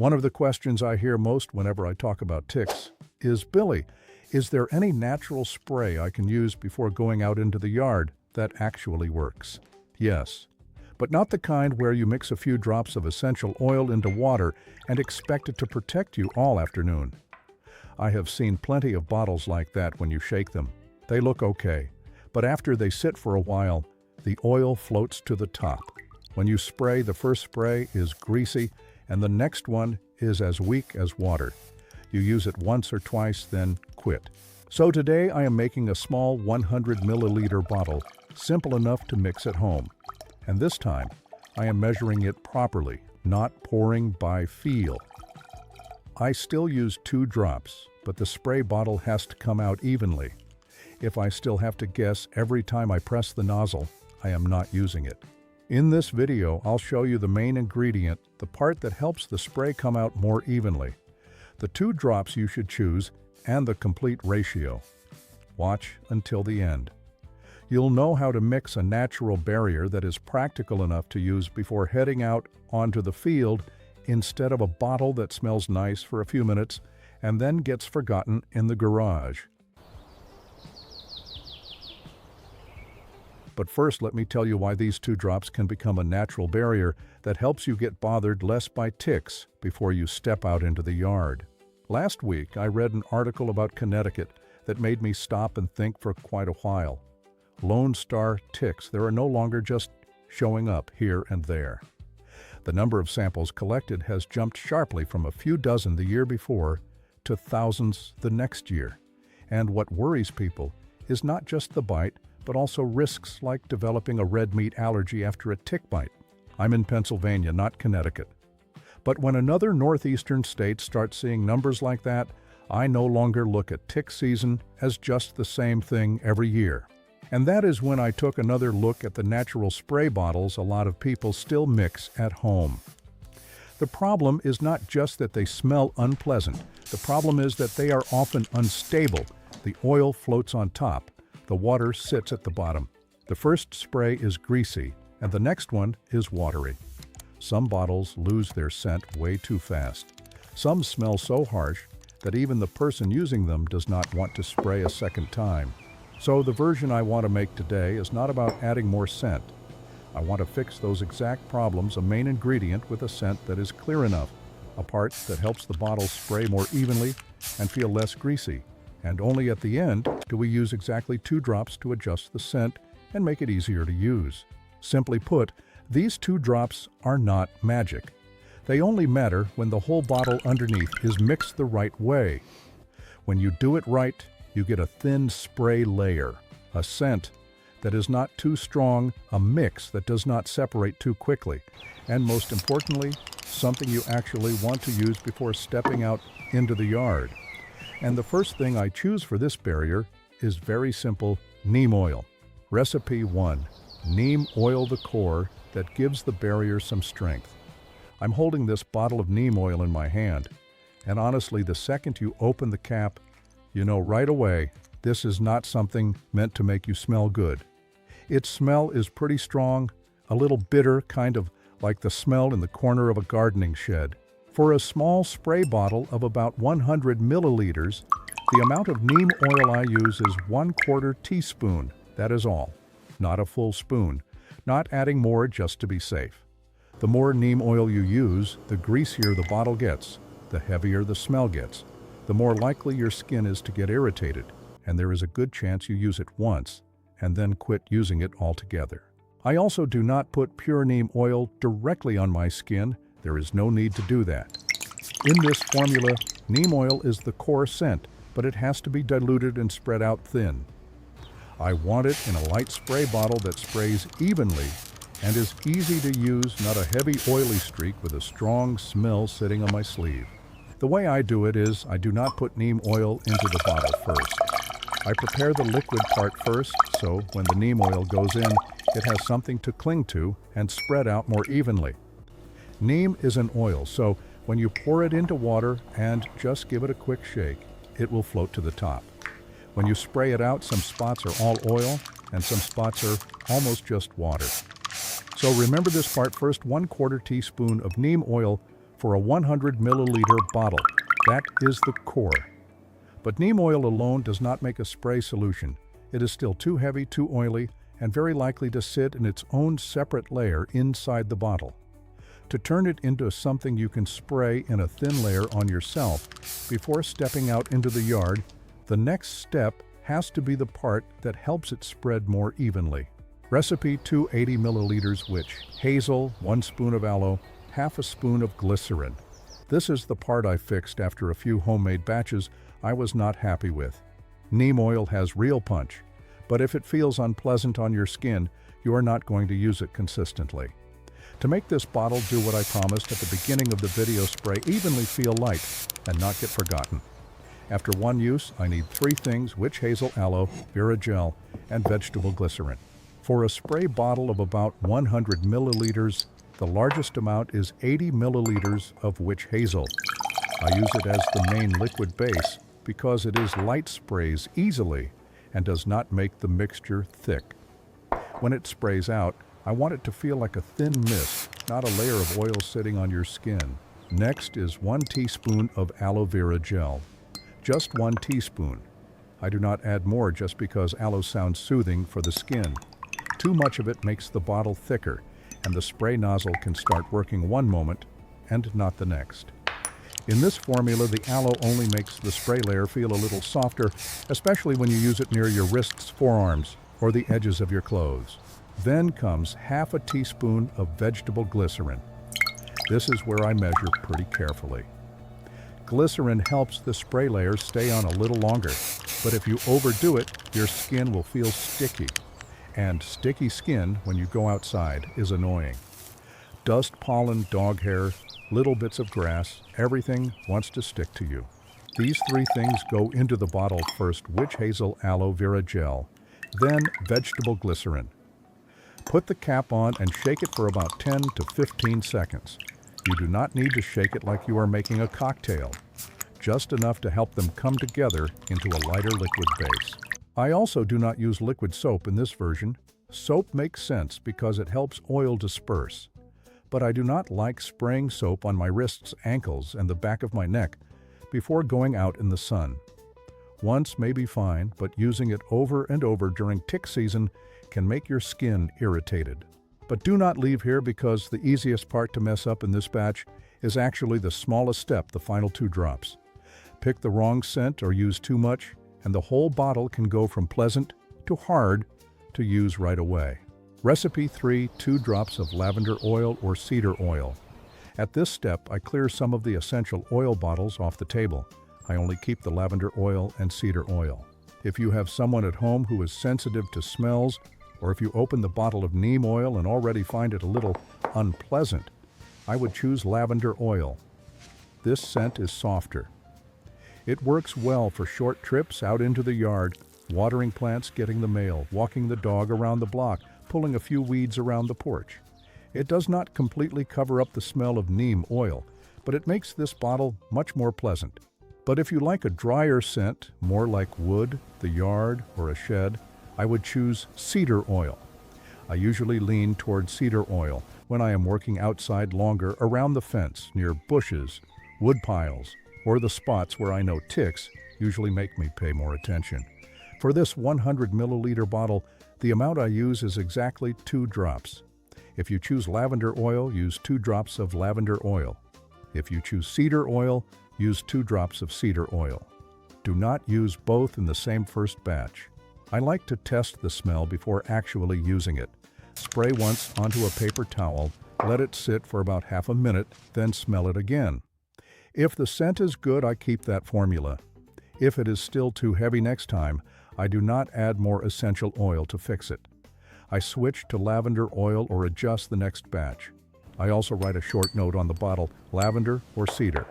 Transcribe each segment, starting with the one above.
One of the questions I hear most whenever I talk about ticks is, Billy, is there any natural spray I can use before going out into the yard that actually works? Yes, but not the kind where you mix a few drops of essential oil into water and expect it to protect you all afternoon. I have seen plenty of bottles like that when you shake them. They look okay, but after they sit for a while, the oil floats to the top. When you spray, the first spray is greasy, and the next one is as weak as water. You use it once or twice, then quit. So today I am making a small 100 milliliter bottle, simple enough to mix at home. And this time, I am measuring it properly, not pouring by feel. I still use 2 drops, but the spray bottle has to come out evenly. If I still have to guess every time I press the nozzle, I am not using it. In this video, I'll show you the main ingredient, the part that helps the spray come out more evenly, the 2 drops you should choose, and the complete ratio. Watch until the end. You'll know how to mix a natural barrier that is practical enough to use before heading out onto the field instead of a bottle that smells nice for a few minutes and then gets forgotten in the garage. But first, let me tell you why these 2 drops can become a natural barrier that helps you get bothered less by ticks before you step out into the yard. Last week, I read an article about Connecticut that made me stop and think for quite a while. Lone Star ticks, they are no longer just showing up here and there. The number of samples collected has jumped sharply from a few dozen the year before to thousands the next year. And what worries people is not just the bite, but also risks like developing a red meat allergy after a tick bite. I'm in Pennsylvania, not Connecticut. But when another northeastern state starts seeing numbers like that, I no longer look at tick season as just the same thing every year. And that is when I took another look at the natural spray bottles a lot of people still mix at home. The problem is not just that they smell unpleasant. The problem is that they are often unstable. The oil floats on top. The water sits at the bottom. The first spray is greasy, and the next one is watery. Some bottles lose their scent way too fast. Some smell so harsh that even the person using them does not want to spray a second time. So the version I want to make today is not about adding more scent. I want to fix those exact problems, a main ingredient with a scent that is clear enough, a part that helps the bottle spray more evenly and feel less greasy. And only at the end do we use exactly 2 drops to adjust the scent and make it easier to use. Simply put, these 2 drops are not magic. They only matter when the whole bottle underneath is mixed the right way. When you do it right, you get a thin spray layer, a scent that is not too strong, a mix that does not separate too quickly, and most importantly, something you actually want to use before stepping out into the yard. And the first thing I choose for this barrier is very simple: neem oil. Recipe 1. Neem oil the core that gives the barrier some strength. I'm holding this bottle of neem oil in my hand, and honestly, the second you open the cap, you know right away this is not something meant to make you smell good. Its smell is pretty strong, a little bitter, kind of like the smell in the corner of a gardening shed. For a small spray bottle of about 100 milliliters, the amount of neem oil I use is 1/4 teaspoon. That is all. Not a full spoon. Not adding more just to be safe. The more neem oil you use, the greasier the bottle gets, the heavier the smell gets, the more likely your skin is to get irritated, and there is a good chance you use it once and then quit using it altogether. I also do not put pure neem oil directly on my skin. There is no need to do that. In this formula, neem oil is the core scent, but it has to be diluted and spread out thin. I want it in a light spray bottle that sprays evenly and is easy to use, not a heavy oily streak with a strong smell sitting on my sleeve. The way I do it is I do not put neem oil into the bottle first. I prepare the liquid part first, so when the neem oil goes in, it has something to cling to and spread out more evenly. Neem is an oil, so when you pour it into water and just give it a quick shake, it will float to the top. When you spray it out, some spots are all oil and some spots are almost just water. So remember this part first: 1/4 teaspoon of neem oil for a 100 milliliter bottle. That is the core. But neem oil alone does not make a spray solution. It is still too heavy, too oily, and very likely to sit in its own separate layer inside the bottle. To turn it into something you can spray in a thin layer on yourself before stepping out into the yard, the next step has to be the part that helps it spread more evenly. Recipe 280 milliliters which: hazel, 1 spoon of aloe, half a spoon of glycerin. This is the part I fixed after a few homemade batches I was not happy with. Neem oil has real punch, but if it feels unpleasant on your skin, you are not going to use it consistently. To make this bottle do what I promised at the beginning of the video: spray evenly, feel light, and not get forgotten. After one use, I need 3 things: witch hazel, aloe, vera gel, and vegetable glycerin. For a spray bottle of about 100 milliliters, the largest amount is 80 milliliters of witch hazel. I use it as the main liquid base because it is light, sprays easily, and does not make the mixture thick. When it sprays out, I want it to feel like a thin mist, not a layer of oil sitting on your skin. Next is 1 teaspoon of aloe vera gel. Just 1 teaspoon. I do not add more just because aloe sounds soothing for the skin. Too much of it makes the bottle thicker, and the spray nozzle can start working one moment and not the next. In this formula, the aloe only makes the spray layer feel a little softer, especially when you use it near your wrists, forearms, or the edges of your clothes. Then comes half a teaspoon of vegetable glycerin. This is where I measure pretty carefully. Glycerin helps the spray layer stay on a little longer, but if you overdo it, your skin will feel sticky. And sticky skin, when you go outside, is annoying. Dust, pollen, dog hair, little bits of grass, everything wants to stick to you. These 3 things go into the bottle first: witch hazel, aloe vera gel, then vegetable glycerin. Put the cap on and shake it for about 10 to 15 seconds. You do not need to shake it like you are making a cocktail, just enough to help them come together into a lighter liquid base. I also do not use liquid soap in this version. Soap makes sense because it helps oil disperse. But I do not like spraying soap on my wrists, ankles, and the back of my neck before going out in the sun. Once may be fine, but using it over and over during tick season can make your skin irritated. But do not leave here, because the easiest part to mess up in this batch is actually the smallest step, the final 2 drops. Pick the wrong scent or use too much, and the whole bottle can go from pleasant to hard to use right away. Recipe 3: 2 drops of lavender oil or cedar oil. At this step, I clear some of the essential oil bottles off the table. I only keep the lavender oil and cedar oil. If you have someone at home who is sensitive to smells, or if you open the bottle of neem oil and already find it a little unpleasant, I would choose lavender oil. This scent is softer. It works well for short trips out into the yard, watering plants, getting the mail, walking the dog around the block, pulling a few weeds around the porch. It does not completely cover up the smell of neem oil, but it makes this bottle much more pleasant. But if you like a drier scent, more like wood, the yard, or a shed, I would choose cedar oil. I usually lean toward cedar oil when I am working outside longer around the fence, near bushes, wood piles, or the spots where I know ticks usually make me pay more attention. For this 100 milliliter bottle, the amount I use is exactly 2 drops. If you choose lavender oil, use 2 drops of lavender oil. If you choose cedar oil, use 2 drops of cedar oil. Do not use both in the same first batch. I like to test the smell before actually using it. Spray once onto a paper towel, let it sit for about half a minute, then smell it again. If the scent is good, I keep that formula. If it is still too heavy next time, I do not add more essential oil to fix it. I switch to lavender oil or adjust the next batch. I also write a short note on the bottle, lavender or cedar.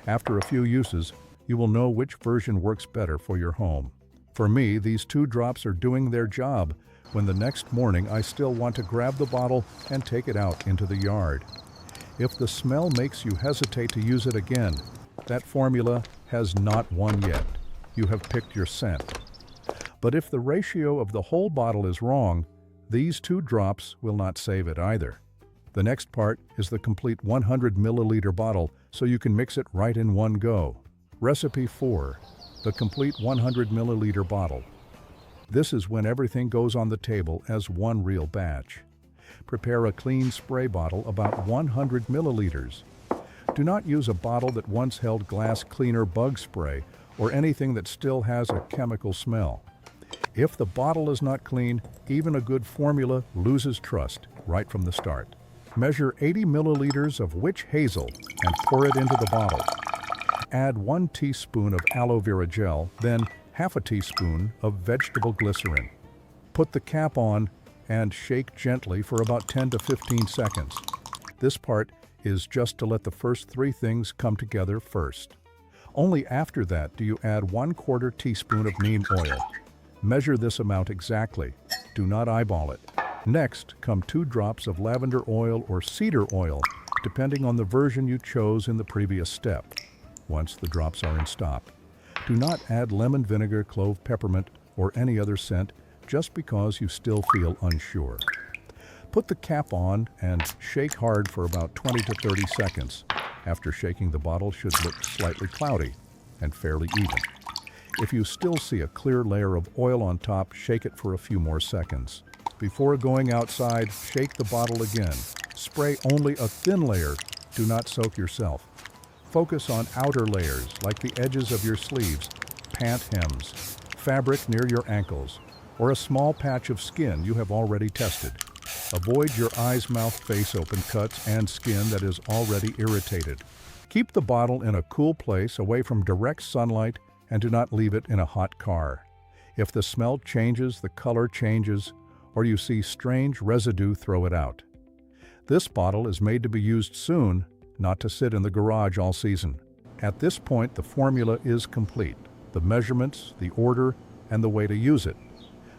After a few uses, you will know which version works better for your home. For me, these 2 drops are doing their job when the next morning I still want to grab the bottle and take it out into the yard. If the smell makes you hesitate to use it again, that formula has not won yet. You have picked your scent. But if the ratio of the whole bottle is wrong, these 2 drops will not save it either. The next part is the complete 100 milliliter bottle, so you can mix it right in one go. Recipe 4. The complete 100 milliliter bottle. This is when everything goes on the table as one real batch. Prepare a clean spray bottle about 100 milliliters. Do not use a bottle that once held glass cleaner bug spray or anything that still has a chemical smell. If the bottle is not clean, even a good formula loses trust right from the start. Measure 80 milliliters of witch hazel and pour it into the bottle. Add 1 teaspoon of aloe vera gel, then half a teaspoon of vegetable glycerin. Put the cap on and shake gently for about 10 to 15 seconds. This part is just to let the first 3 things come together first. Only after that do you add 1/4 teaspoon of neem oil. Measure this amount exactly. Do not eyeball it. Next come 2 drops of lavender oil or cedar oil, depending on the version you chose in the previous step. Once the drops are in stop, do not add lemon vinegar, clove, peppermint, or any other scent just because you still feel unsure. Put the cap on and shake hard for about 20 to 30 seconds. After shaking, the bottle should look slightly cloudy and fairly even. If you still see a clear layer of oil on top, shake it for a few more seconds. Before going outside, shake the bottle again. Spray only a thin layer. Do not soak yourself. Focus on outer layers like the edges of your sleeves, pant hems, fabric near your ankles, or a small patch of skin you have already tested. Avoid your eyes, mouth, face open cuts and skin that is already irritated. Keep the bottle in a cool place away from direct sunlight and do not leave it in a hot car. If the smell changes, the color changes, or you see strange residue, throw it out. This bottle is made to be used soon, not to sit in the garage all season. At this point, the formula is complete, the measurements, the order, and the way to use it.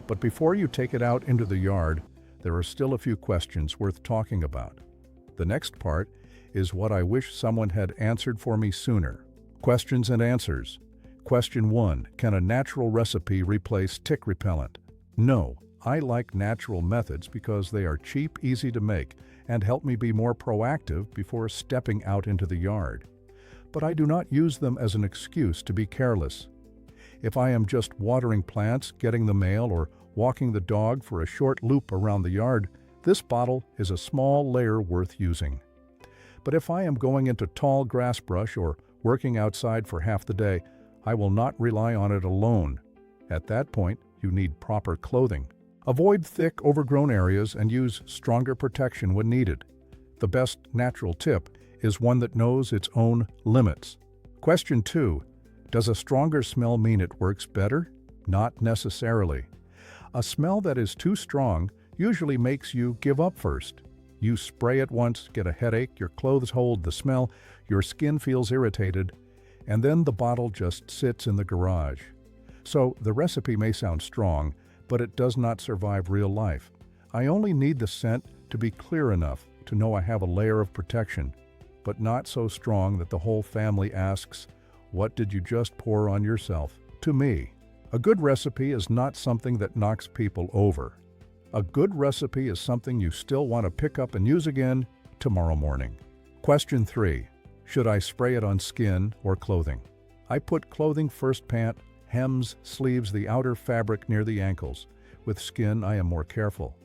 But before you take it out into the yard, there are still a few questions worth talking about. The next part is what I wish someone had answered for me sooner. Questions and answers. Question 1. Can a natural recipe replace tick repellent? No. I like natural methods because they are cheap, easy to make, and help me be more proactive before stepping out into the yard. But I do not use them as an excuse to be careless. If I am just watering plants, getting the mail, or walking the dog for a short loop around the yard, this bottle is a small layer worth using. But if I am going into tall grass brush or working outside for half the day, I will not rely on it alone. At that point, you need proper clothing. Avoid thick, overgrown areas and use stronger protection when needed. The best natural tip is one that knows its own limits. Question 2. Does a stronger smell mean it works better? Not necessarily. A smell that is too strong usually makes you give up first. You spray it once, get a headache, your clothes hold the smell, your skin feels irritated, and then the bottle just sits in the garage. So the recipe may sound strong, but it does not survive real life. I only need the scent to be clear enough to know I have a layer of protection, but not so strong that the whole family asks, "What did you just pour on yourself?" To me, a good recipe is not something that knocks people over. A good recipe is something you still want to pick up and use again tomorrow morning. Question 3. Should I spray it on skin or clothing? I put clothing first, pant, hems, sleeves, the outer fabric near the ankles. With skin, I am more careful.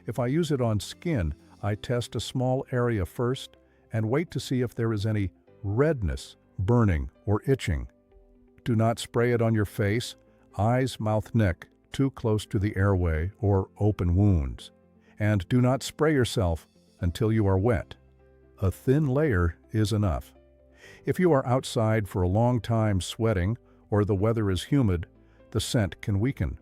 If I use it on skin, I test a small area first and wait to see if there is any redness, burning, or itching. Do not spray it on your face, eyes, mouth, neck, too close to the airway or open wounds. And do not spray yourself until you are wet. A thin layer is enough. If you are outside for a long time sweating or the weather is humid, the scent can weaken.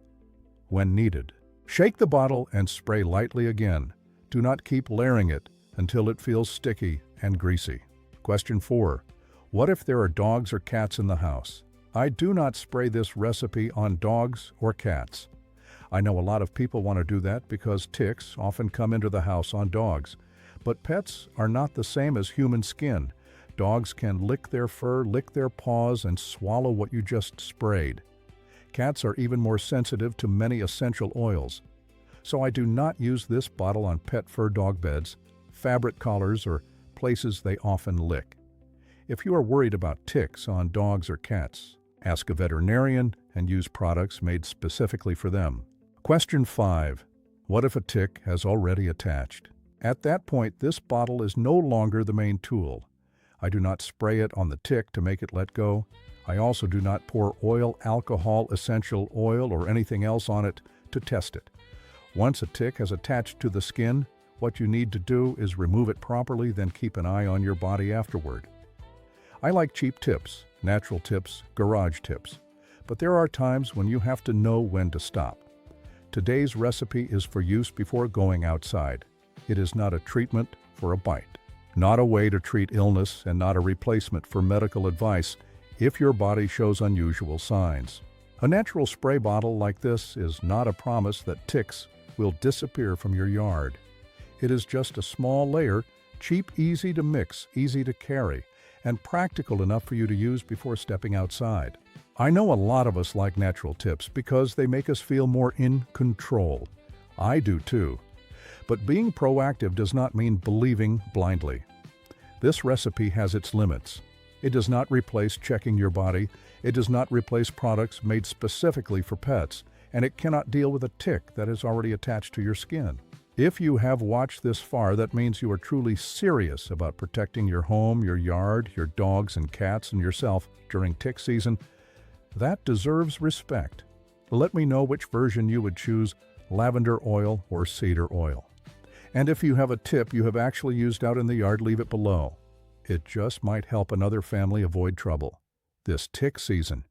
When needed, shake the bottle and spray lightly again. Do not keep layering it until it feels sticky and greasy. Question 4. What if there are dogs or cats in the house? I do not spray this recipe on dogs or cats. I know a lot of people want to do that because ticks often come into the house on dogs. But pets are not the same as human skin. Dogs can lick their fur, lick their paws, and swallow what you just sprayed. Cats are even more sensitive to many essential oils. So I do not use this bottle on pet fur dog beds, fabric collars, or places they often lick. If you are worried about ticks on dogs or cats, ask a veterinarian and use products made specifically for them. Question 5. What if a tick has already attached? At that point, this bottle is no longer the main tool. I do not spray it on the tick to make it let go. I also do not pour oil, alcohol, essential oil, or anything else on it to test it. Once a tick has attached to the skin, what you need to do is remove it properly, then keep an eye on your body afterward. I like cheap tips, natural tips, garage tips, but there are times when you have to know when to stop. Today's recipe is for use before going outside. It is not a treatment for a bite, not a way to treat illness, and not a replacement for medical advice if your body shows unusual signs. A natural spray bottle like this is not a promise that ticks will disappear from your yard. It is just a small layer, cheap, easy to mix, easy to carry, and practical enough for you to use before stepping outside. I know a lot of us like natural tips because they make us feel more in control. I do too. But being proactive does not mean believing blindly. This recipe has its limits. It does not replace checking your body. It does not replace products made specifically for pets, and it cannot deal with a tick that is already attached to your skin. If you have watched this far, that means you are truly serious about protecting your home, your yard, your dogs and cats, and yourself during tick season. That deserves respect. Let me know which version you would choose, lavender oil or cedar oil. And if you have a tip you have actually used out in the yard, leave it below. It just might help another family avoid trouble this tick season.